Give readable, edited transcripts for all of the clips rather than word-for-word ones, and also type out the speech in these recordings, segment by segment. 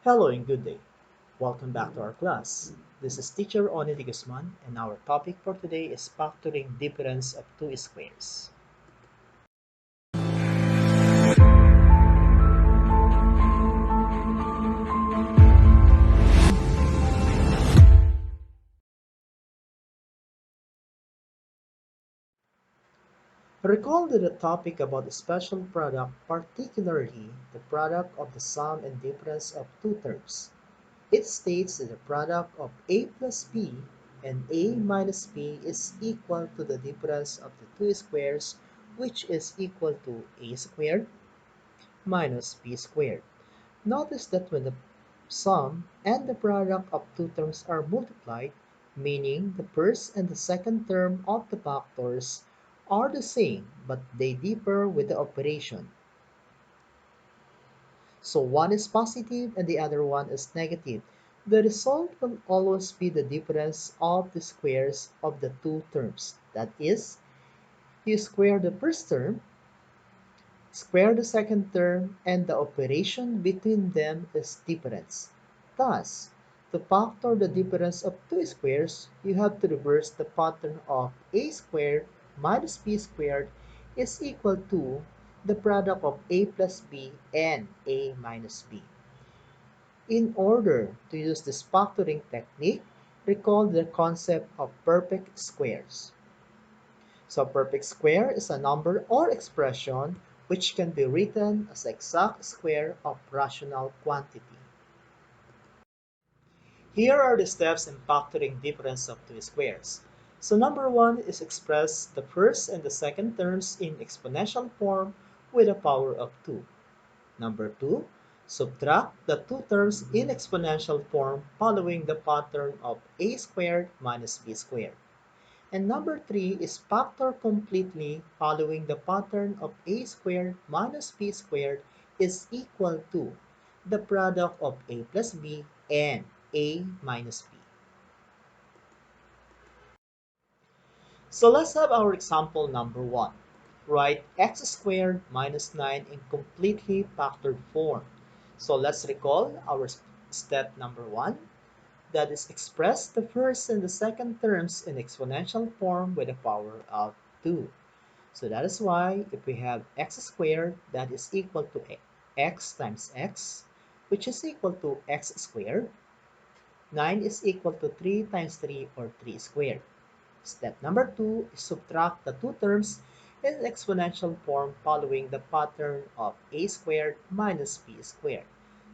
Hello and good day. Welcome back to our class. This is teacher Oni de Guzman and our topic for today is factoring difference of two squares. Recall that the topic about the special product, particularly the product of the sum and difference of two terms. It states that the product of a plus b and a minus b is equal to the difference of the two squares, which is equal to a squared minus b squared. Notice that when the sum and the product of two terms are multiplied, meaning the first and the second term of the factors are the same but they differ with the operation. So one is positive and the other one is negative. The result will always be the difference of the squares of the two terms. That is, you square the first term, square the second term, and the operation between them is difference. Thus, to factor the difference of two squares, you have to reverse the pattern of a squared minus b squared is equal to the product of a plus b and a minus b. In order to use this factoring technique, recall the concept of perfect squares. So a perfect square is a number or expression which can be written as the exact square of rational quantity. Here are the steps in factoring difference of two squares. So number one is express the first and the second terms in exponential form with a power of 2. Number two, subtract the two terms in exponential form following the pattern of a squared minus b squared. And number three is factor completely following the pattern of a squared minus b squared is equal to the product of a plus b and a minus b. So let's have our example number one. Write x squared minus 9 in completely factored form. So let's recall our step number one. That is express the first and the second terms in exponential form with a power of 2. So that is why if we have x squared, that is equal to x times x, which is equal to x squared. 9 is equal to 3 times 3 or 3 squared. Step number 2 is subtract the two terms in exponential form following the pattern of a squared minus b squared.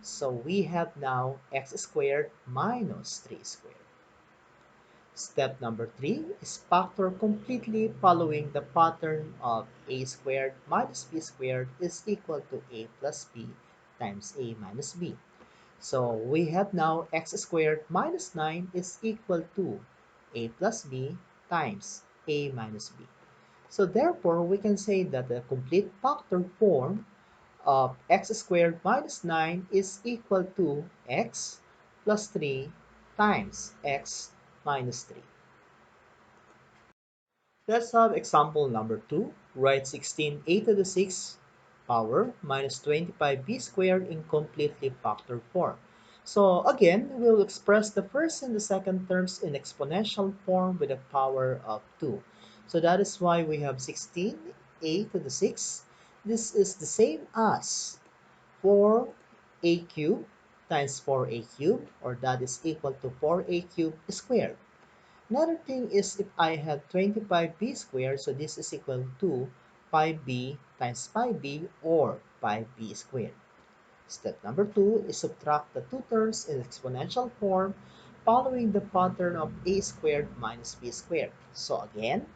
So we have now x squared minus 3 squared. Step number 3 is factor completely following the pattern of a squared minus b squared is equal to a plus b times a minus b. So we have now x squared minus 9 is equal to a plus b times a minus b. So therefore, we can say that the complete factor form of x squared minus 9 is equal to x plus 3 times x minus 3. Let's have example number 2. Write 16a to the 6th power minus 25b squared in completely factored form. So again, we'll express the first and the second terms in exponential form with a power of 2. So that is why we have 16a to the 6th. This is the same as 4a cubed times 4a cubed, or that is equal to 4a cubed squared. Another thing is if I have 25b squared, so this is equal to 5b times 5b or 5b squared. Step number 2 is subtract the two terms in exponential form following the pattern of a squared minus b squared. So again,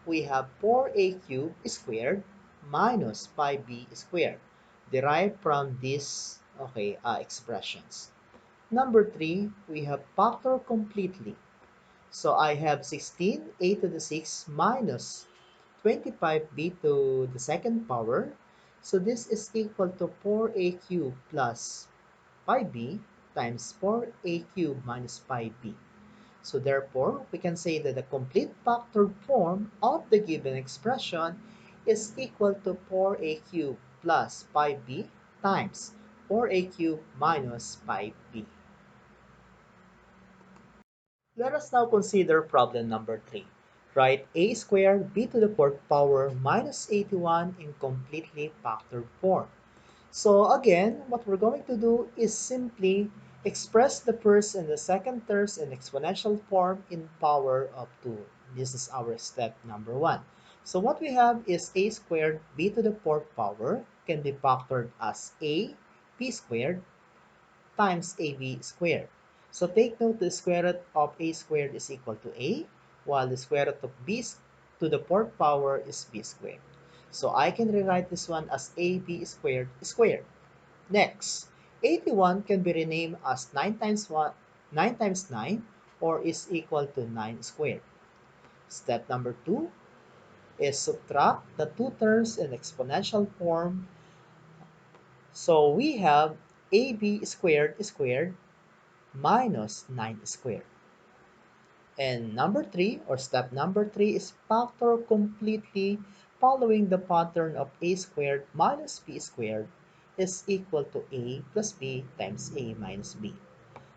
we have 4a cubed squared minus 5b squared derived from these expressions. Number 3, we have factor completely. So I have 16a to the 6 minus 25b to the second power. So this is equal to 4a cubed plus 5b times 4a cubed minus 5b. So therefore, we can say that the complete factored form of the given expression is equal to 4a cubed plus 5b times 4a cubed minus 5b. Let us now consider problem number 3. Write a squared b to the fourth power minus 81 in completely factored form. So again, what we're going to do is simply express the first and the second terms in exponential form in power of 2. This is our step number 1. So what we have is a squared b to the fourth power can be factored as a b squared times ab squared. So take note the square root of a squared is equal to a, while the square root of b to the fourth power is b squared. So I can rewrite this one as ab squared squared. Next, 81 can be renamed as 9 times 1, 9 times 9, or is equal to 9 squared. Step number 2 is subtract the two terms in exponential form. So we have ab squared squared minus 9 squared. And number 3, or step number 3, is factor completely following the pattern of a squared minus b squared is equal to a plus b times a minus b.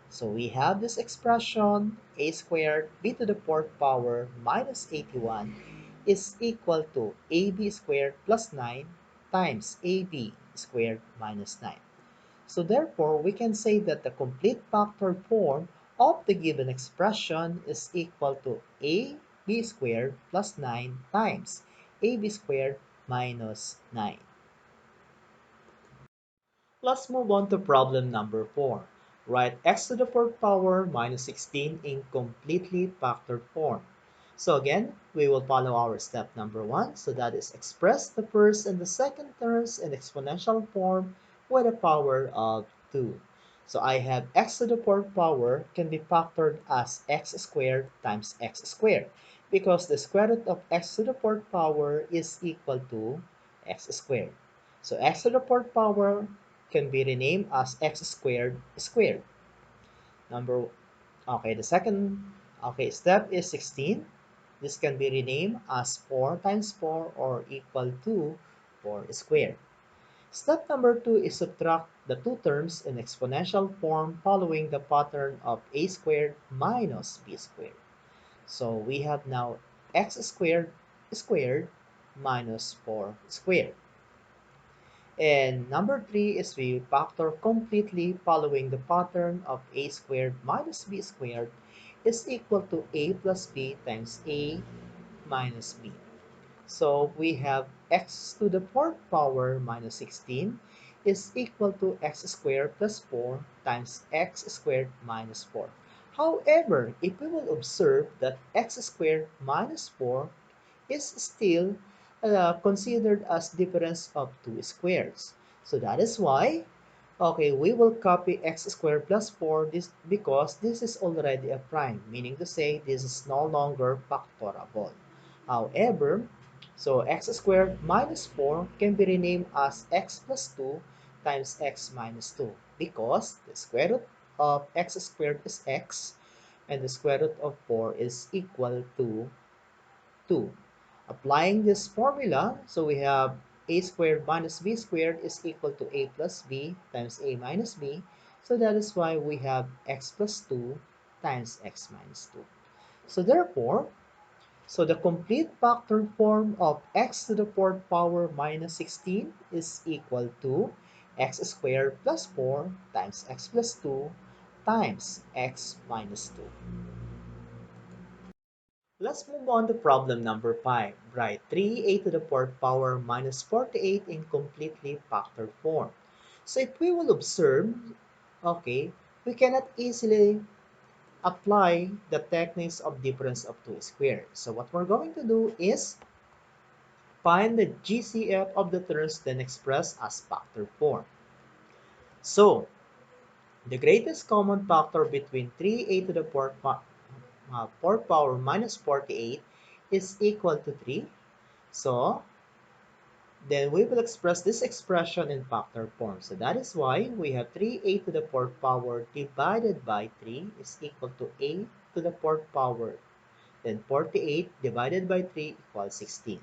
So we have this expression a squared b to the fourth power minus 81 is equal to ab squared plus 9 times ab squared minus 9. So therefore, we can say that the complete factored form of the given expression is equal to ab squared plus 9 times ab squared minus 9. Let's move on to problem number 4. Write x to the fourth power minus 16 in completely factored form. So again, we will follow our step number 1. So that is express the first and the second terms in exponential form with a power of 2. So I have x to the fourth power can be factored as x squared times x squared because the square root of x to the fourth power is equal to x squared. So x to the fourth power can be renamed as x squared squared. Number okay, the second step is 16. This can be renamed as 4 times 4 or equal to 4 squared. Step number 2 is subtract the two terms in exponential form following the pattern of a squared minus b squared. So we have now x squared squared minus 4 squared. And number 3 is we factor completely following the pattern of a squared minus b squared is equal to a plus b times a minus b. So we have x to the fourth power minus 16 is equal to x squared plus 4 times x squared minus 4. However, if we will observe that x squared minus 4 is still considered as difference of two squares. So that is why, okay, we will copy x squared plus 4 this because this is already a prime, meaning to say this is no longer factorable. However, so x squared minus 4 can be renamed as x plus 2 times x minus 2 because the square root of x squared is x and the square root of 4 is equal to 2. Applying this formula, so we have a squared minus b squared is equal to a plus b times a minus b. So that is why we have x plus 2 times x minus 2. So therefore, so the complete factor form of x to the fourth power minus 16 is equal to x squared plus 4 times x plus 2 times x minus 2. Let's move on to problem number 5. Write 3a to the fourth power minus 48 in completely factored form. So if we will observe, okay, we cannot easily apply the techniques of difference of two squares. So what we're going to do is find the GCF of the terms then express as factor form. So the greatest common factor between 3a to the fourth power minus 48 is equal to 3. So then we will express this expression in factor form. So that is why we have 3a to the fourth power divided by 3 is equal to a to the fourth power. Then 48 divided by 3 equals 16.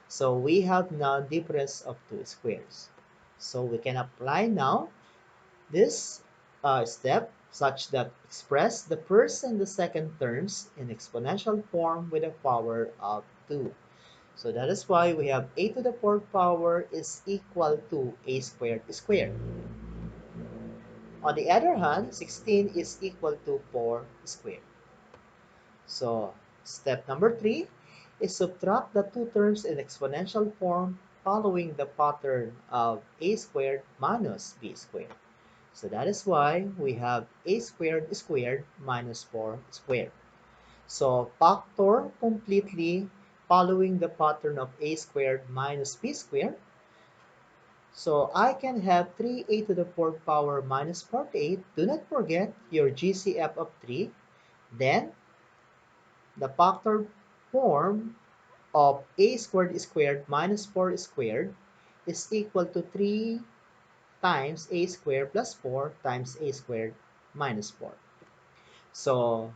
So we have now difference of two squares. So we can apply now this step such that express the first and the second terms in exponential form with a power of 2. So that is why we have a to the fourth power is equal to a squared squared. On the other hand, 16 is equal to 4 squared. So step number 3 is subtract the two terms in exponential form following the pattern of a squared minus b squared. So that is why we have a squared squared minus 4 squared. So factor completely following the pattern of a squared minus b squared. So I can have 3a to the fourth power minus 48. Do not forget your GCF of 3. Then the factor form of a squared squared minus 4 squared is equal to 3 times a squared plus 4 times a squared minus 4. So,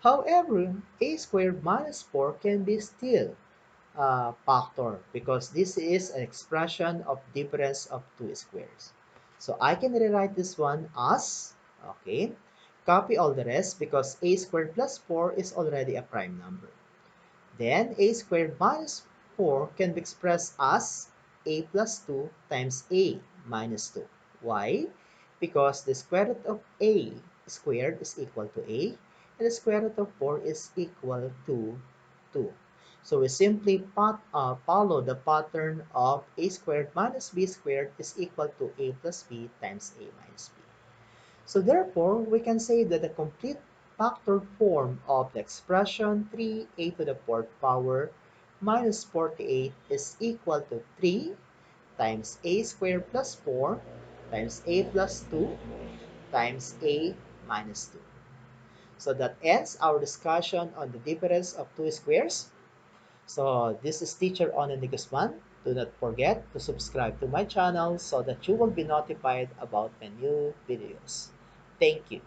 however, a squared minus 4 can be still a factor because this is an expression of difference of two squares. So I can rewrite this one as, okay, copy all the rest because a squared plus 4 is already a prime number. Then a squared minus 4 can be expressed as a plus 2 times a minus 2. Why? Because the square root of a squared is equal to a, and the square root of 4 is equal to 2. So we simply follow the pattern of a squared minus b squared is equal to a plus b times a minus b. So therefore, we can say that the complete factored form of the expression 3a to the fourth power minus 48 is equal to 3 times a squared plus 4 times a plus 2 times a minus 2. So that ends our discussion on the difference of two squares. So this is Teacher Onan Guzman. Do not forget to subscribe to my channel so that you will be notified about my new videos. Thank you.